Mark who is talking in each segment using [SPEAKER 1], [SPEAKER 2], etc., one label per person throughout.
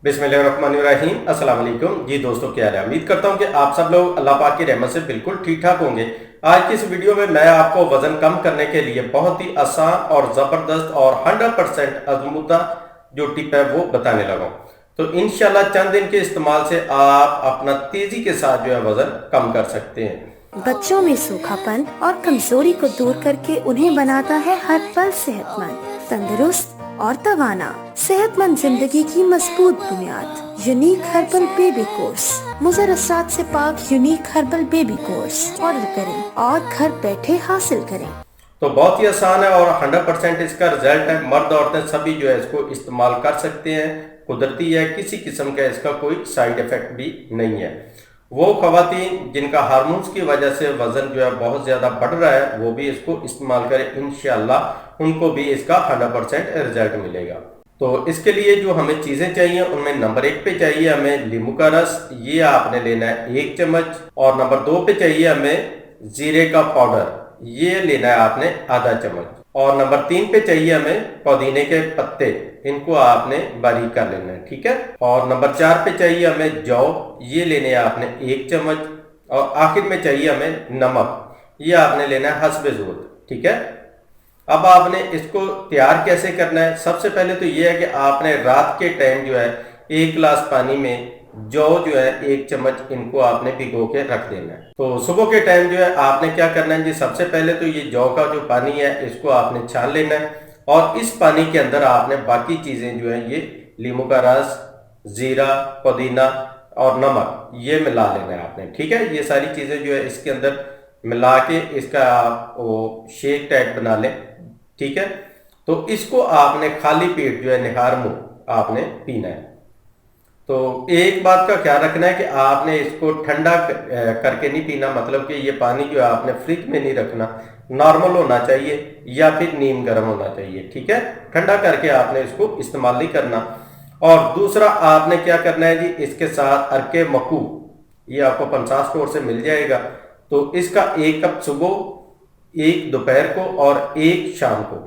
[SPEAKER 1] बिस्मिल्लाहिर्रहमानिर्रहीम। अस्सलाम वालेकुम जी दोस्तों, क्या हाल है। उम्मीद करता हूँ कि आप सब लोग अल्लाह पाक की रहमत से बिल्कुल ठीक ठाक होंगे। आज की इस वीडियो में मैं आपको वजन कम करने के लिए बहुत ही आसान और ज़बरदस्त और 100% आजमूदा जो टिप है वो बताने लगा हूँ। तो इंशाल्लाह चंद दिन के इस्तेमाल से आप अपना तेजी के साथ जो है वजन कम कर सकते हैं।
[SPEAKER 2] बच्चों में सूखापन और कमजोरी को दूर करके उन्हें बनाता है हर पल सेहतमंद, तंदुरुस्त और तवाना। सेहतमंद जिंदगी की मजबूत बुनियाद। Unique herbal baby course. मुज़र असरात से पाक unique herbal baby course order करें और घर बैठे हासिल करें।
[SPEAKER 1] तो बहुत ही आसान है और 100% इसका रिजल्ट है। मर्द औरतें सभी जो है इसको इस्तेमाल कर सकते हैं। कुदरती है, किसी किस्म का इसका कोई साइड इफेक्ट भी नहीं है। वो खवातीन जिनका हार्मोन्स की वजह से वजन जो है बहुत ज़्यादा बढ़ रहा है वो भी इसको इस्तेमाल करें, इंशाल्लाह उनको भी इसका 100% रिजल्ट मिलेगा। तो इसके लिए जो हमें चीज़ें चाहिए उनमें नंबर 1 पे चाहिए हमें नींबू का रस, ये आपने लेना है 1 चम्मच। और नंबर 2 पे चाहिए हमें जीरे का पाउडर, ये लेना है आपने आधा चम्मच। और नंबर 3 पे चाहिए हमें पुदीने के पत्ते, इनको आपने बारीक कर लेना है, ठीक है। और नंबर 4 पे चाहिए हमें जौ, ये लेने हैं आपने 1 चम्मच। और आखिर में चाहिए हमें नमक, ये आपने लेना है हस्बे ज़रूरत, ठीक है। अब आपने इसको तैयार कैसे करना है, सबसे पहले तो ये है कि आपने रात के टाइम जो है 1 गिलास पानी में जौ जो है 1 चम्मच इनको आपने भिगो के रख देना है। तो सुबह के टाइम जो है आपने क्या करना है जी, सबसे पहले तो ये जौ का जो पानी है इसको आपने छान लेना है। और इस पानी के अंदर आपने बाकी चीजें जो है ये नींबू का रस, जीरा, पुदीना और नमक ये मिला लेना है आपने, ठीक है। ये सारी चीजें जो है इसके अंदर मिला के इसका आप वो शेक टाइप बना लें, ठीक है। तो इसको आपने खाली पेट जो है निहार मुंह आपने पीना है। तो एक बात का ख्याल रखना है कि आपने इसको ठंडा करके नहीं पीना, मतलब कि ये पानी जो है आपने फ्रिज में नहीं रखना, नॉर्मल होना चाहिए या फिर नीम गर्म होना चाहिए, ठीक है। ठंडा करके आपने इसको इस्तेमाल नहीं करना। और दूसरा आपने क्या करना है जी, इसके साथ अरके मकू, ये आपको पंसार स्टोर से मिल जाएगा। तो इसका 1 कप सुबह, 1 दोपहर को और 1 शाम को,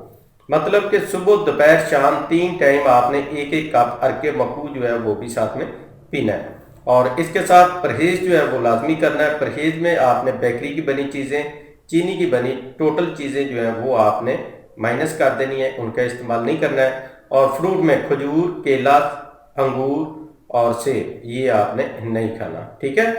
[SPEAKER 1] मतलब कि सुबह दोपहर शाम 3 टाइम आपने 1-1 कप अरके मकू जो है वो भी साथ में पीना है। और इसके साथ परहेज जो है वो लाजमी करना है। परहेज में आपने बेकरी की बनी चीज़ें, चीनी की बनी टोटल चीज़ें जो है वो आपने माइनस कर देनी है, उनका इस्तेमाल नहीं करना है। और फ्रूट में खजूर, केला, अंगूर और सेब ये आपने नहीं खाना, ठीक है।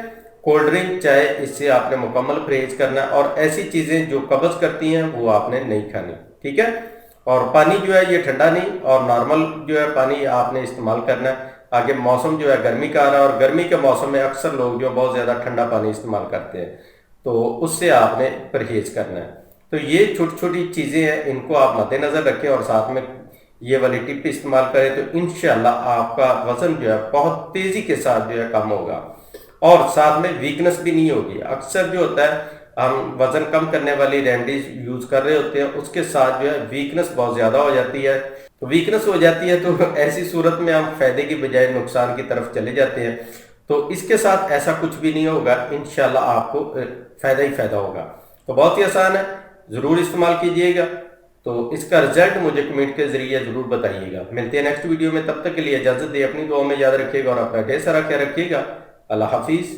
[SPEAKER 1] कोल्ड ड्रिंक, चाय, इससे आपने मुकम्मल परहेज करना है। और ऐसी चीज़ें जो कब्ज़ करती हैं वो आपने नहीं खानी, ठीक है। और पानी जो है ये ठंडा नहीं और नॉर्मल जो है पानी आपने इस्तेमाल करना है। आगे मौसम जो है गर्मी का आ रहा है और गर्मी के मौसम में अक्सर लोग जो बहुत ज़्यादा ठंडा पानी इस्तेमाल करते हैं, तो उससे आपने परहेज करना है। तो ये छोटी छोटी चीज़ें हैं, इनको आप मद्देनज़र रखें और साथ में ये वाली टिप इस्तेमाल करें तो इंशाल्लाह आपका वज़न जो है बहुत तेज़ी के साथ जो है कम होगा और साथ में वीकनेस भी नहीं होगी। अक्सर जो होता है हम वज़न कम करने वाली रेमेडीज यूज़ कर रहे होते हैं, उसके साथ जो है वीकनेस बहुत ज़्यादा हो जाती है। तो वीकनेस हो जाती है तो ऐसी सूरत में हम फ़ायदे की बजाय नुकसान की तरफ चले जाते हैं। तो इसके साथ ऐसा कुछ भी नहीं होगा, इंशाल्लाह आपको फ़ायदा ही फ़ायदा होगा। तो बहुत ही आसान है, ज़रूर इस्तेमाल कीजिएगा। तो इसका रिजल्ट मुझे कमेंट के ज़रिए ज़रूर बताइएगा। मिलते हैं नेक्स्ट वीडियो में, तब तक के लिए इजाज़त दें, अपनी दुआ में याद रखिएगा और अपना ढेर सारा ख्याल रखिएगा। अल्लाह हाफिज़।